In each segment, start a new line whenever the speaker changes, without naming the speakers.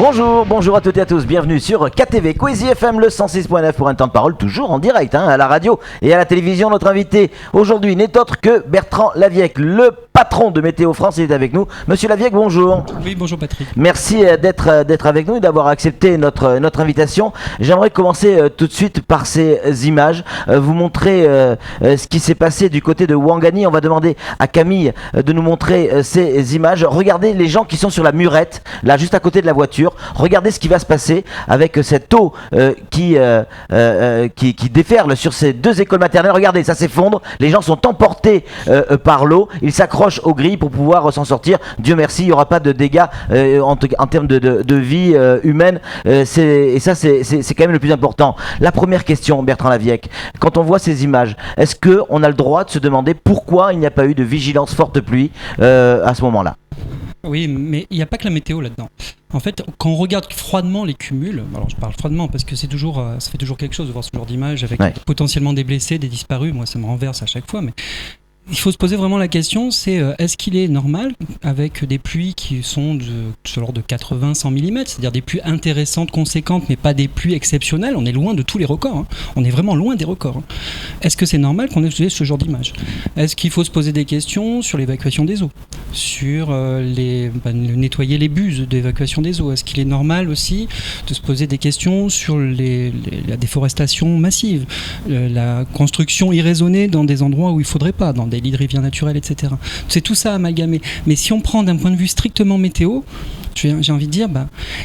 Bonjour à toutes et à tous, bienvenue sur KTV Quizy FM, le 106.9 pour un temps de parole toujours en direct à la radio et à la télévision. Notre invité aujourd'hui n'est autre que Bertrand Laviec, le patron de Météo France. Il est avec nous. Monsieur Laviec, bonjour.
Oui, bonjour Patrick.
Merci d'être avec nous et d'avoir accepté notre invitation. J'aimerais commencer tout de suite par ces images, vous montrer ce qui s'est passé du côté de Ouangani. On va demander à Camille de nous montrer ces images. Regardez les gens qui sont sur la murette, là juste à côté de la voiture. Regardez ce qui va se passer avec cette eau qui déferle sur ces deux écoles maternelles. Regardez, ça s'effondre. Les gens sont emportés par l'eau. Ils s'accrochent aux grilles pour pouvoir s'en sortir. Dieu merci, il n'y aura pas de dégâts en termes de vie humaine. Et ça, c'est quand même le plus important. La première question, Bertrand Laviec, quand on voit ces images, est-ce qu'on a le droit de se demander pourquoi il n'y a pas eu de vigilance forte pluie à ce moment-là ?
Oui, mais il n'y a pas que la météo là-dedans. En fait, quand on regarde froidement les cumuls, alors je parle froidement parce que ça fait toujours quelque chose de voir ce genre d'image avec potentiellement des blessés, des disparus. Moi, ça me renverse à chaque fois, mais il faut se poser vraiment la question, c'est est-ce qu'il est normal avec des pluies qui sont de l'ordre de 80-100 mm, c'est-à-dire des pluies intéressantes, conséquentes, mais pas des pluies exceptionnelles. On est loin de tous les records, hein. On est vraiment loin des records, hein. Est-ce que c'est normal qu'on ait ce genre d'image ? Est-ce qu'il faut se poser des questions sur l'évacuation des eaux, sur nettoyer les buses d'évacuation des eaux ? Est-ce qu'il est normal aussi de se poser des questions sur la déforestation massive, la construction irraisonnée dans des endroits où il ne faudrait pas, dans des lits de rivières naturelles, etc. C'est tout ça amalgamé. Mais si on prend d'un point de vue strictement météo, j'ai envie de dire,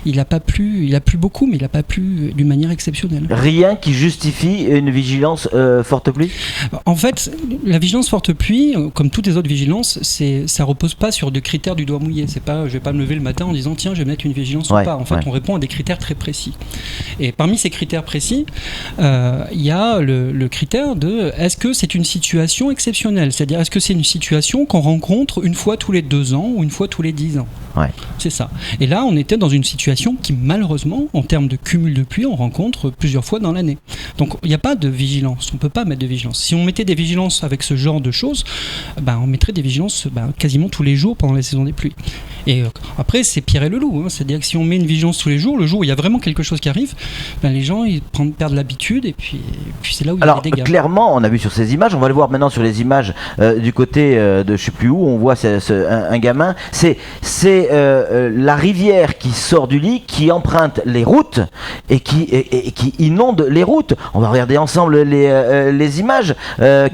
il a plu beaucoup, mais il n'a pas plu d'une manière exceptionnelle.
Rien qui justifie une vigilance forte pluie ?
En fait, la vigilance forte pluie, comme toutes les autres vigilances, ça repose pas sur des critères du doigt mouillé. C'est pas, je vais pas me lever le matin en disant tiens, je vais mettre une vigilance ou pas. En fait, on répond à des critères très précis. Et parmi ces critères précis, il y a le critère de est-ce que c'est une situation exceptionnelle ? C'est-à-dire, est-ce que c'est une situation qu'on rencontre une fois tous les 2 ans ou une fois tous les 10 ans ? C'est ça. Et là, on était dans une situation qui, malheureusement, en termes de cumul de pluie, on rencontre plusieurs fois dans l'année. Donc, il n'y a pas de vigilance. On ne peut pas mettre de vigilance. Si on mettait des vigilances avec ce genre de choses, on mettrait des vigilances quasiment tous les jours pendant la saison des pluies. Et après, c'est Pierre et le loup, hein. C'est-à-dire que si on met une vigilance tous les jours, le jour où il y a vraiment quelque chose qui arrive, les gens ils perdent l'habitude et puis c'est là où il y a des dégâts.
Clairement, on a vu sur ces images, on va le voir maintenant sur les images du côté de je sais plus où, on voit un gamin. C'est la rivière qui sort du lit, qui emprunte les routes et qui inonde les routes. On va regarder ensemble les images.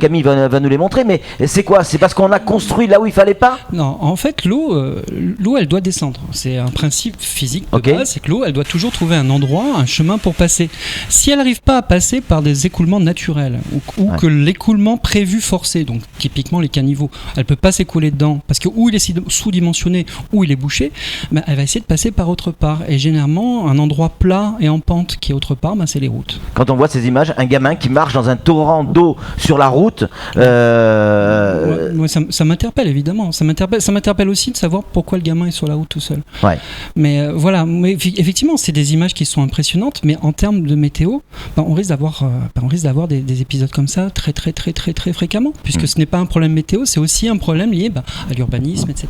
Camille va nous les montrer, mais c'est quoi ? C'est parce qu'on a construit là où il fallait pas ?
Non, en fait, l'eau, elle doit descendre. C'est un principe physique de base, c'est que l'eau, elle doit toujours trouver un endroit, un chemin pour passer. Si elle n'arrive pas à passer par des écoulements naturels ou que l'écoulement prévu forcé, donc typiquement les caniveaux, elle peut pas s'écouler dedans parce que ou il est sous-dimensionné ou il est bouché, elle va essayer de passer par autre part. Et généralement, un endroit plat et en pente qui est autre part, c'est les routes.
Quand on voit ces images, un gamin qui marche dans un torrent d'eau sur la route,
ça m'interpelle évidemment. Ça m'interpelle aussi de savoir pourquoi le gamin est sur la route tout seul. Mais voilà, effectivement, c'est des images qui sont impressionnantes, mais en termes de météo, on risque d'avoir des épisodes comme ça très très très très très fréquemment, puisque ce n'est pas un problème météo, c'est aussi un problème lié à l'urbanisme, etc.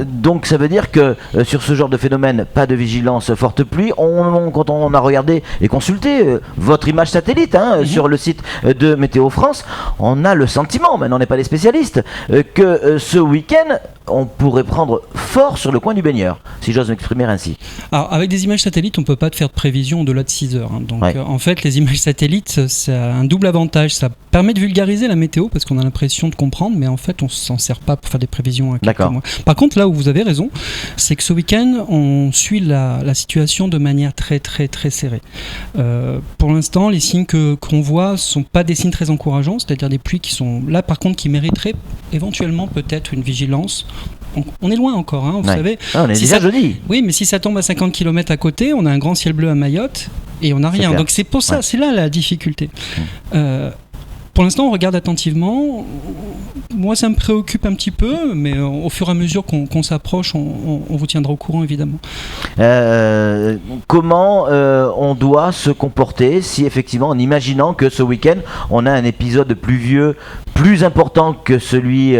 Donc ça veut dire que sur ce genre de phénomène, pas de vigilance forte pluie. Quand on a regardé et consulté votre image satellite sur le site de Météo France, on a le sentiment, maintenant on n'est pas des spécialistes, que ce week-end, on pourrait prendre fort sur le coin du baigneur, si j'ose m'exprimer ainsi.
Alors, avec des images satellites, on ne peut pas faire de prévision au-delà de 6 heures. Donc, en fait, les images satellites, ça a un double avantage. Ça permet de vulgariser la météo, parce qu'on a l'impression de comprendre, mais en fait, on ne s'en sert pas pour faire des prévisions à quelques mois. Par contre, là où vous avez raison, c'est que ce week-end, on suit la situation de manière très, très, très serrée. Pour l'instant, les signes qu'on voit ne sont pas des signes très encourageants, c'est-à-dire des pluies qui sont là, par contre, qui mériteraient éventuellement peut-être une vigilance. On est loin encore, vous savez.
On est déjà jeudi.
Oui, mais si ça tombe à 50 km à côté, on a un grand ciel bleu à Mayotte et on n'a rien. Donc c'est pour ça, c'est là la difficulté. Pour l'instant, on regarde attentivement. Moi, ça me préoccupe un petit peu, mais au fur et à mesure qu'on s'approche, on vous tiendra au courant, évidemment.
Comment on doit se comporter si effectivement, en imaginant que ce week-end, on a un épisode pluvieux plus important que celui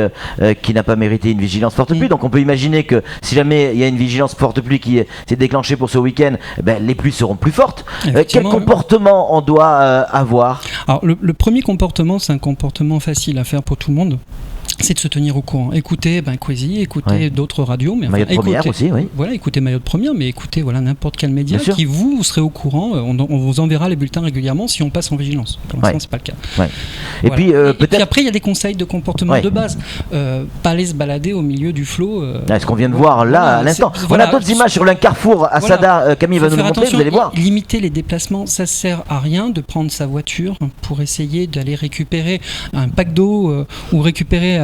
qui n'a pas mérité une vigilance forte pluie. Donc on peut imaginer que si jamais il y a une vigilance forte pluie qui s'est déclenchée pour ce week-end, les pluies seront plus fortes. Quel comportement on doit avoir?
Alors le premier comportement, c'est un comportement facile à faire pour tout le monde. C'est de se tenir au courant. Écoutez Quasi, écoutez d'autres radios, mais
Maillot de Première aussi, oui.
Voilà, écoutez Maillot de Première, mais écoutez n'importe quel média qui vous serez au courant. On vous enverra les bulletins régulièrement si on passe en vigilance. Pour l'instant, c'est pas le cas.
Ouais. Et
voilà.
puis
et puis après, il y a des conseils de comportement de base. Pas aller se balader au milieu du flot.
Ce qu'on vient de voir là à l'instant. On a d'autres images sur un carrefour à Sada. Camille va nous le montrer. Vous allez voir.
Limiter les déplacements, ça sert à rien de prendre sa voiture pour essayer d'aller récupérer un pack d'eau ou récupérer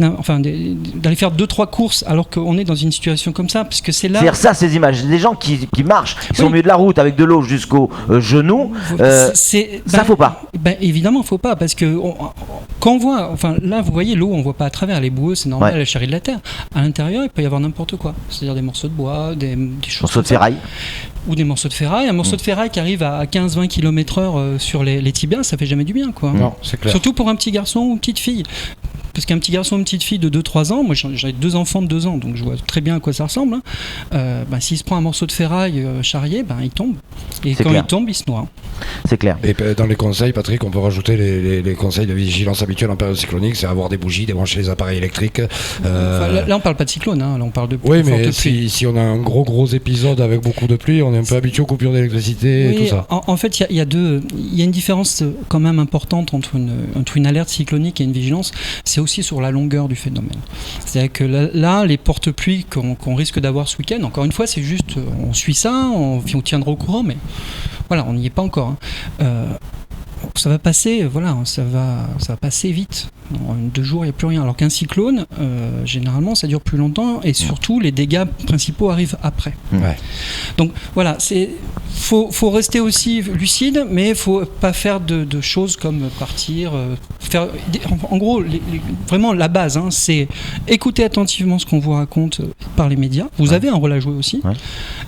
d'aller faire 2-3 courses alors qu'on est dans une situation comme ça, parce que c'est là.
C'est-à-dire ça, ces images, des gens qui marchent, qui sont au milieu de la route avec de l'eau jusqu'au genou, ça faut pas.
Évidemment, faut pas, parce que quand on voit, là, vous voyez l'eau, on voit pas à travers, elle est boueuse, c'est normal, elle charrie de la terre. À l'intérieur, il peut y avoir n'importe quoi, c'est-à-dire des morceaux de bois, des choses.
Morceaux de ferraille.
Ou des morceaux de ferraille. Un morceau de ferraille qui arrive à 15-20 km/h sur les tibias, ça fait jamais du bien, quoi.
Non, c'est clair.
Surtout pour un petit garçon ou une petite fille. Parce qu'un petit garçon ou une petite fille de 2-3 ans, moi j'ai 2 enfants de 2 ans, donc je vois très bien à quoi ça ressemble. S'il se prend un morceau de ferraille charrié, il tombe. Et quand il tombe, il se noie.
C'est clair.
Et dans les conseils, Patrick, on peut rajouter les conseils de vigilance habituels en période cyclonique, c'est avoir des bougies, débrancher les appareils électriques.
Là, on parle pas de cyclone, là on parle de
pluie. Oui, mais si on a un gros épisode avec beaucoup de pluie, on est un peu habitué aux coupures d'électricité et tout ça.
En fait, il y a une différence quand même importante entre une alerte cyclonique et une vigilance. C'est aussi sur la longueur du phénomène. C'est-à-dire que là les porte-pluies qu'on risque d'avoir ce week-end, encore une fois, c'est juste, on suit ça, on tiendra au courant, mais voilà, on n'y est pas encore. Ça va passer, ça va passer vite. En 2 jours, il n'y a plus rien. Alors qu'un cyclone, généralement, ça dure plus longtemps et surtout, les dégâts principaux arrivent après.
Ouais.
Donc voilà, faut rester aussi lucide, mais il faut pas faire de choses comme partir, en gros, vraiment la base, c'est écouter attentivement ce qu'on vous raconte par les médias. Vous avez un rôle à jouer aussi. Ouais.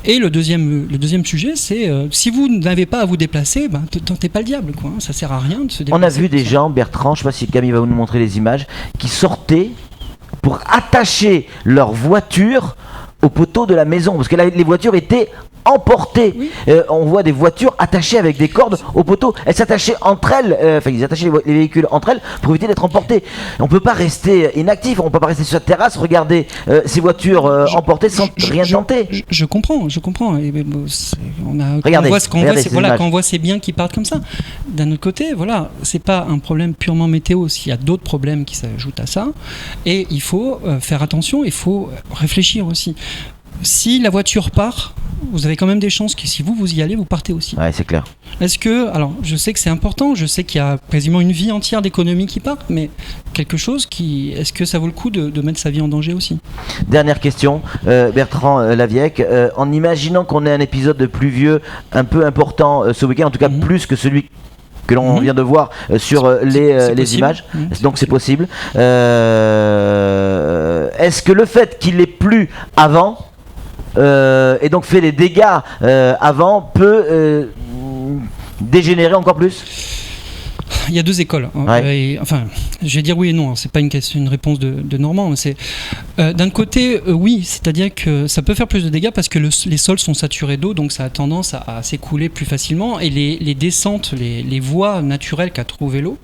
Et le deuxième sujet, c'est si vous n'avez pas à vous déplacer, tentez pas le diable, quoi. Ça sert à rien de se déplacer.
On a vu des gens, Bertrand, je sais pas si Camille va nous montrer les images, qui sortaient pour attacher leur voiture au poteau de la maison, parce que là, les voitures étaient emportées. Oui. On voit des voitures attachées avec des cordes au poteau. Elles s'attachaient entre elles, ils attachaient les véhicules entre elles pour éviter d'être emportés. On peut pas rester inactif, on peut pas rester sur la terrasse, regarder ces voitures emportées sans rien tenter.
Je comprends.
Regardez,
quand on voit ces biens qui partent comme ça. D'un autre côté, c'est pas un problème purement météo. S'il y a d'autres problèmes qui s'ajoutent à ça, et il faut faire attention, il faut réfléchir aussi. Si la voiture part, vous avez quand même des chances que si vous y allez, vous partez aussi.
Ouais, c'est clair.
Alors, je sais que c'est important, je sais qu'il y a quasiment une vie entière d'économie qui part, mais est-ce que ça vaut le coup de mettre sa vie en danger aussi?
Dernière question, Bertrand Laviec, en imaginant qu'on ait un épisode de pluvieux un peu important ce week-end, en tout cas plus que celui que l'on vient de voir sur les images, donc c'est possible. Est-ce que le fait qu'il ait plu avant et donc fait les dégâts avant peut dégénérer encore plus?
Il y a 2 écoles.
Ouais.
Je vais dire oui et non. C'est pas une réponse de Normand. C'est d'un côté, oui, c'est-à-dire que ça peut faire plus de dégâts parce que les sols sont saturés d'eau, donc ça a tendance à s'écouler plus facilement. Et les descentes, les voies naturelles qu'a trouvé l'eau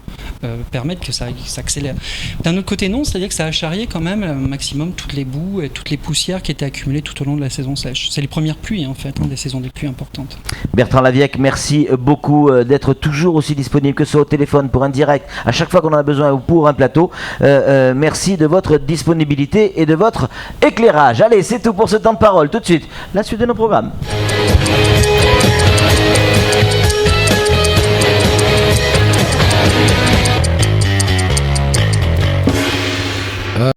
permettent que ça s'accélère. D'un autre côté, non, c'est-à-dire que ça a charrié quand même un maximum toutes les boues et toutes les poussières qui étaient accumulées tout au long de la saison sèche. C'est les premières pluies, en fait, des saisons des pluies importantes.
Bertrand Laviec, merci beaucoup d'être toujours aussi disponible, que ce soit au téléphone pour un direct, à chaque fois qu'on en a besoin, ou pour un plateau. Merci de votre disponibilité et de votre éclairage. Allez, c'est tout pour ce temps de parole. Tout de suite, la suite de nos programmes.